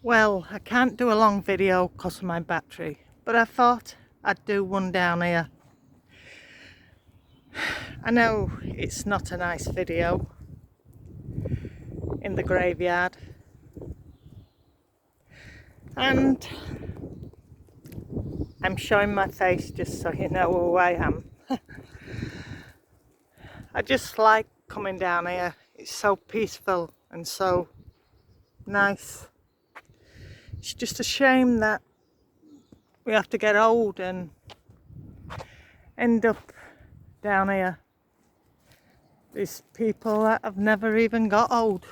Well, I can't do a long video because of my battery, but I thought I'd do one down here. I know it's not a nice video in the graveyard, and I'm showing my face just so you know who I am. I just like coming down here. It's so peaceful and so nice. It's just a shame that we have to get old and end up down here. There's people that have never even got old,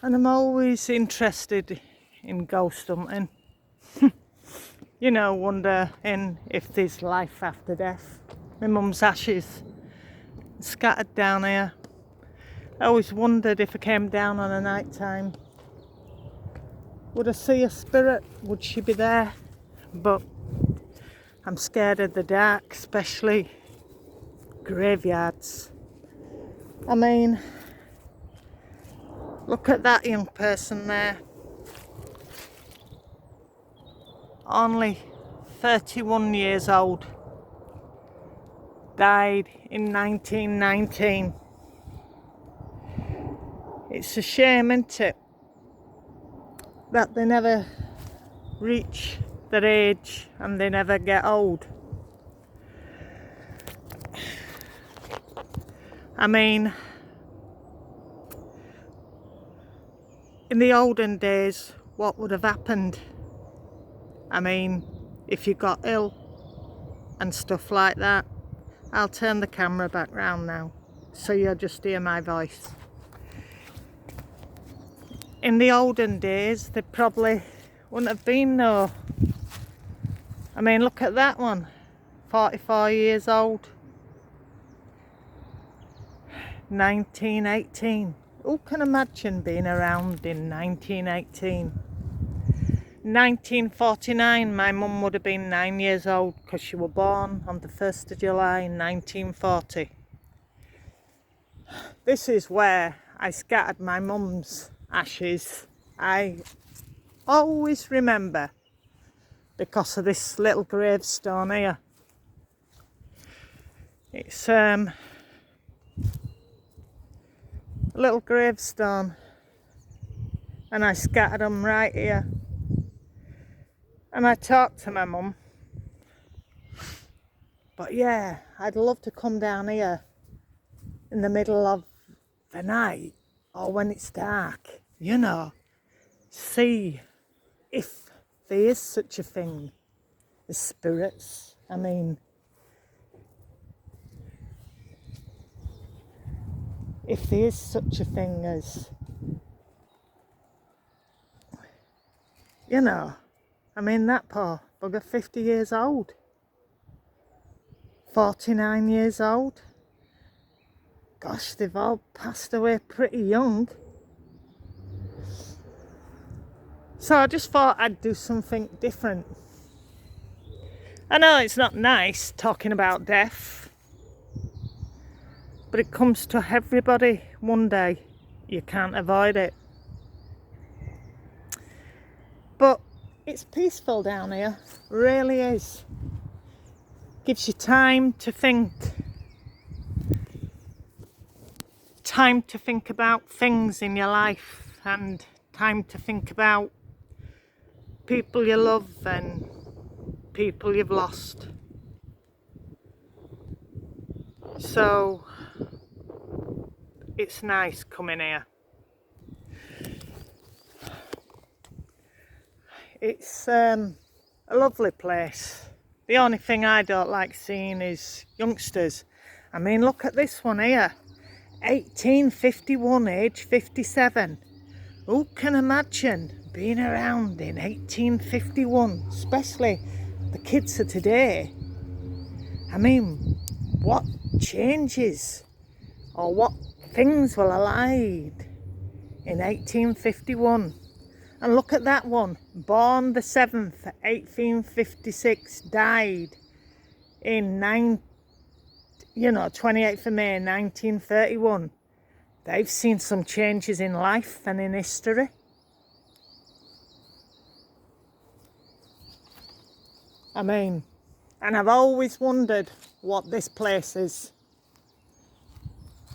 and I'm always interested in ghost hunting. You know, wondering if there's life after death. My mum's ashes scattered down here. I always wondered if I came down on a night time, would I see a spirit? Would she be there? But I'm scared of the dark, especially graveyards. I mean, look at that young person there. Only 31 years old. Died in 1919. It's a shame, isn't it, that they never reach their age and they never get old. I mean, in the olden days, what would have happened? I mean, if you got ill and stuff like that. I'll turn the camera back round now so you'll just hear my voice. In the olden days, there probably wouldn't have been no... I mean, look at that one, 44 years old. 1918. Who can imagine being around in 1918? 1949, my mum would have been 9 years old because she was born on the 1st of July in 1940. This is where I scattered my mum's ashes. I always remember because of this little gravestone here. It's a little gravestone, and I scattered them right here. And I talked to my mum. But yeah, I'd love to come down here in the middle of the night or when it's dark, you know, see if there is such a thing as spirits. I mean, if there is such a thing as, you know, I mean, that poor bugger, 50 years old, 49 years old. Gosh, they've all passed away pretty young. So I just thought I'd do something different. I know it's not nice talking about death, but it comes to everybody one day. You can't avoid it. But it's peaceful down here, really is. Gives you time to think. Time to think about things in your life, and time to think about people you love and people you've lost. So it's nice coming here. It's a lovely place. The only thing I don't like seeing is youngsters. I mean, look at this one here. 1851, age 57. Who can imagine being around in 1851, especially the kids of today? I mean, what changes or what things were alive in 1851? And look at that one, born the 7th, 1856, died in 28th of May 1931. They've seen some changes in life and in history. I mean, and I've always wondered what this place is.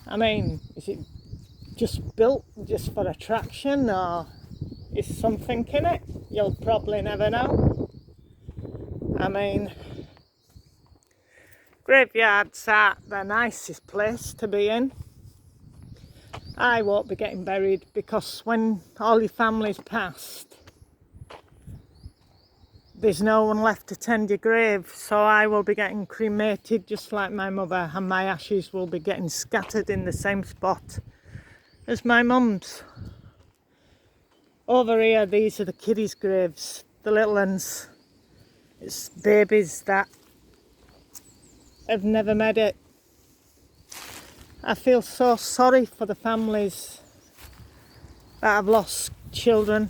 I mean, is it just built just for attraction, or is something in it? You'll probably never know. I mean, graveyards are the nicest place to be in. I won't be getting buried because when all your family's passed, there's no one left to tend your grave, so I will be getting cremated just like my mother, and my ashes will be getting scattered in the same spot as my mum's. Over here, these are the kiddies' graves, the little ones. It's babies that have never made it. I feel so sorry for the families that have lost children.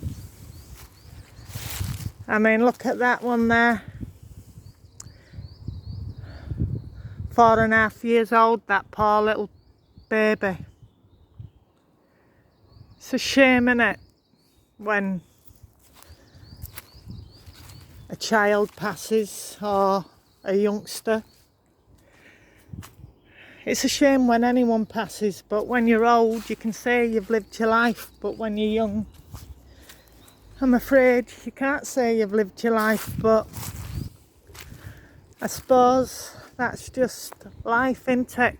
I mean, look at that one there. 4.5 years old, that poor little baby. It's a shame, isn't it, when a child passes or a youngster. It's a shame when anyone passes, but when you're old, you can say you've lived your life, but when you're young, I'm afraid you can't say you've lived your life. But I suppose that's just life, isn't it?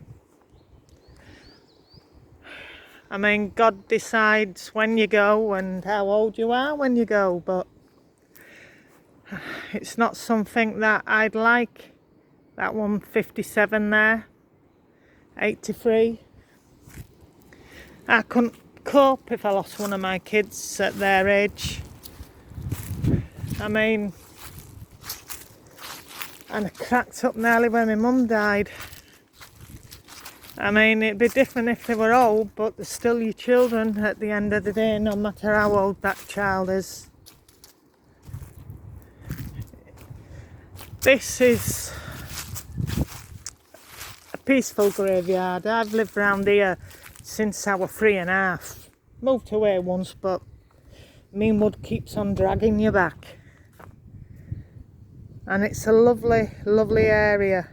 I mean, God decides when you go and how old you are when you go, but it's not something that I'd like. That one, 57 there, 83. I couldn't cope if I lost one of my kids at their age. I mean, and I cracked up nearly when my mum died. I mean, it'd be different if they were old, but they're still your children at the end of the day, no matter how old that child is. This is a peaceful graveyard. I've lived around here since I was 3.5. Moved away once, but Meanwood keeps on dragging you back. And it's a lovely, lovely area.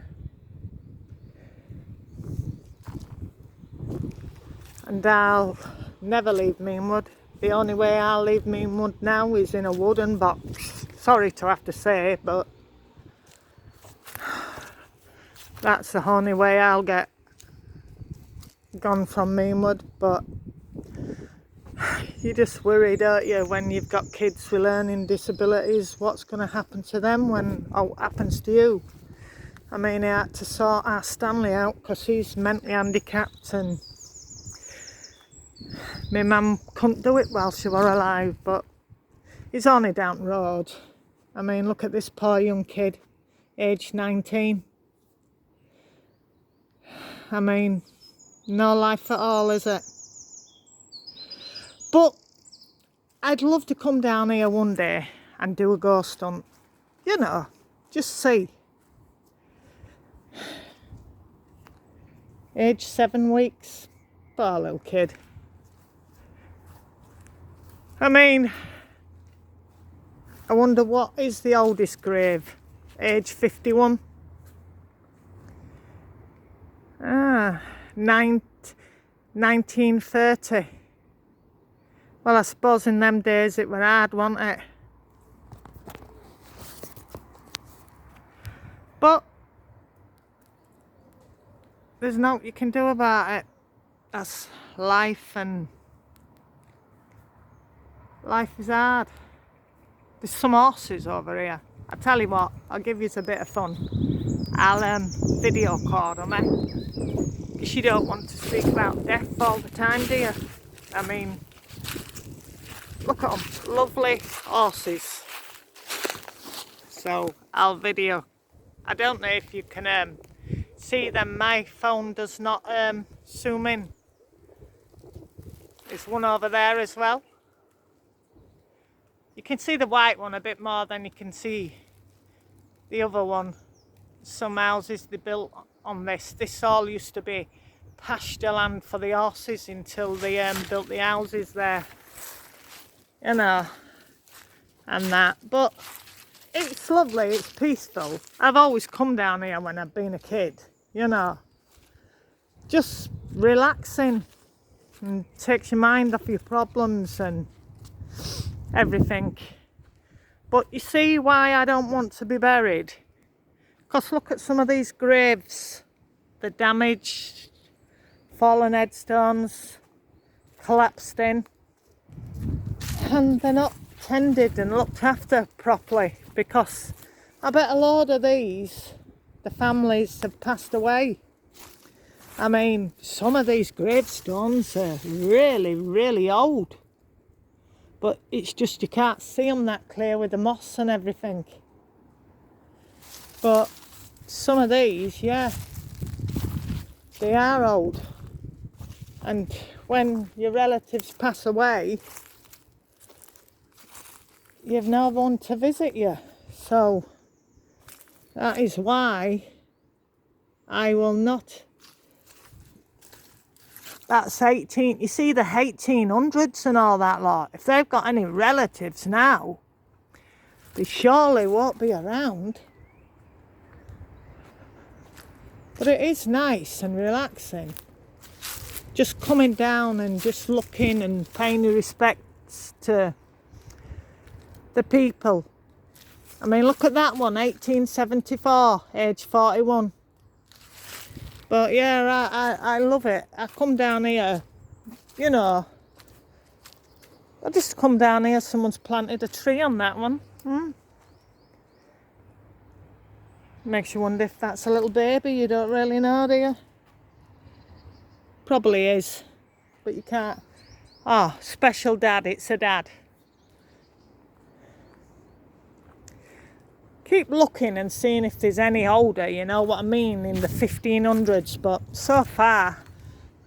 And I'll never leave Meanwood. The only way I'll leave Meanwood now is in a wooden box. Sorry to have to say, but that's the only way I'll get gone from Meanwood. But you just worry, don't you, when you've got kids with learning disabilities, what's going to happen to them when it happens to you? I mean, I had to sort our Stanley out because he's mentally handicapped, and my mum couldn't do it while she were alive, but he's only down the road. I mean, look at this poor young kid, aged 19. I mean, no life at all, is it? But I'd love to come down here one day and do a ghost hunt. You know, just see. Age 7 weeks. Poor little kid. I mean, I wonder what is the oldest grave? Age 51. 1930. Well, I suppose in them days it were hard, wasn't it? But there's nothing you can do about it. That's life, and life is hard. There's some horses over here. I tell you what, I'll give you a bit of fun. I'll video call them, because you don't want to speak about death all the time, do you? I mean, look at them, lovely horses. So I'll video. I don't know if you can see them. My phone does not zoom in. There's one over there as well. You can see the white one a bit more than you can see the other one. Some houses they built on this. This all used to be pasture land for the horses until they built the houses there. You know, and that. But it's lovely, it's peaceful. I've always come down here when I've been a kid, you know, just relaxing and takes your mind off your problems and everything. But you see why I don't want to be buried? Because look at some of these graves, the damaged, fallen headstones, collapsed in, and they're not tended and looked after properly, because I bet a load of these, the families have passed away. I mean, some of these gravestones are really, really old, but it's just you can't see them that clear with the moss and everything. But some of these, yeah, they are old, and when your relatives pass away, you've no one to visit you. So that is why I will not. That's 18, you see the 1800s and all that lot. If they've got any relatives now, they surely won't be around. But it is nice and relaxing. Just coming down and just looking and paying your respects to the people. I mean, look at that one, 1874, age 41. But yeah, I love it. I come down here, you know, I just come down here, someone's planted a tree on that one. Makes you wonder if that's a little baby, you don't really know, do you? Probably is, but you can't. Oh, special dad, it's a dad. Keep looking and seeing if there's any older, you know what I mean, in the 1500s, but so far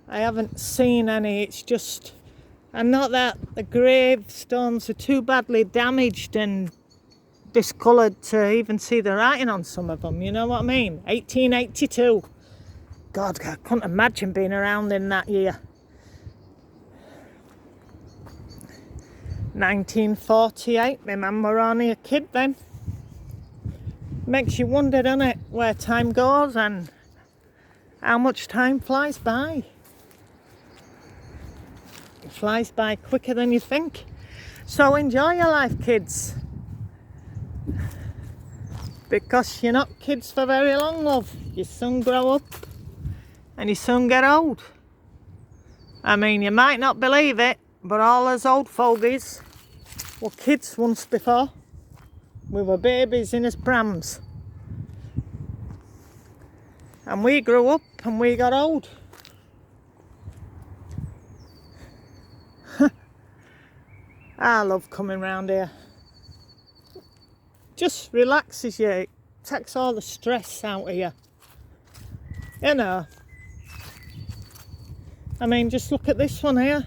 I haven't seen any. It's just, and not that the gravestones are too badly damaged and discoloured to even see the writing on some of them, you know what I mean. 1882, God, I couldn't imagine being around in that year. 1948, my mum were only a kid then. Makes you wonder, doesn't it, where time goes and how much time flies by. It flies by quicker than you think. So enjoy your life, kids. Because you're not kids for very long, love. You soon grow up and you soon get old. I mean, you might not believe it, but all us old fogies were kids once before. We were babies in his prams. And we grew up and we got old. I love coming round here. Just relaxes you. It takes all the stress out of you. You know. I mean, just look at this one here.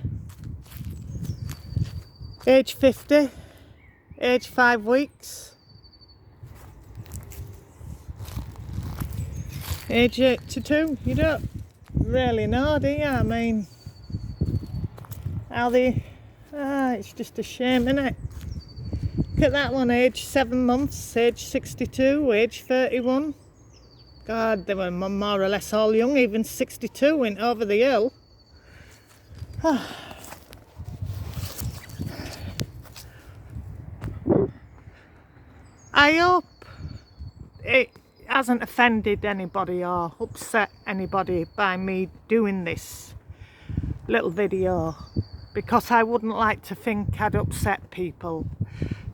Age 50. Age 5 weeks. Age 82. You don't really know, do you? I mean, how they... it's just a shame, isn't it? Look at that one, age 7 months, age 62, age 31. God, they were more or less all young, even 62 went over the hill. I hope it hasn't offended anybody or upset anybody by me doing this little video, because I wouldn't like to think I'd upset people.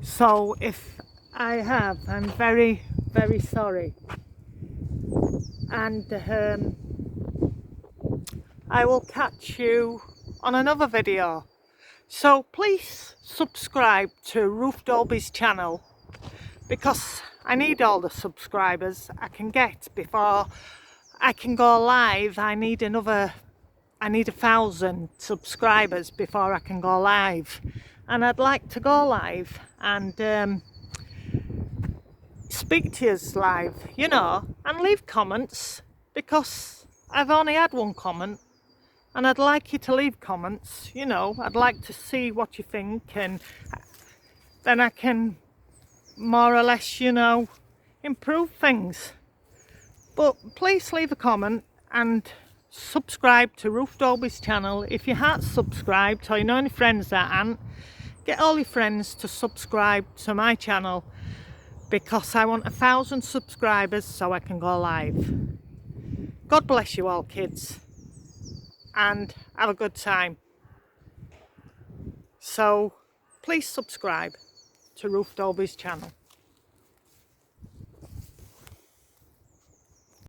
So if I have, I'm very, very sorry. And I will catch you on another video. So please subscribe to Ruth Dolby's channel, because I need all the subscribers I can get before I can go live. I need 1,000 subscribers before I can go live, and I'd like to go live and speak to you live, you know, and leave comments, because I've only had one comment and I'd like you to leave comments, you know. I'd like to see what you think, and then I can more or less, you know, improve things. But please leave a comment and subscribe to Ruth Dolby's channel. If you haven't subscribed or you know any friends that aren't, get all your friends to subscribe to my channel, because I want 1,000 subscribers so I can go live. God bless you all, kids, and have a good time. So please subscribe to Ruth Dolby's channel.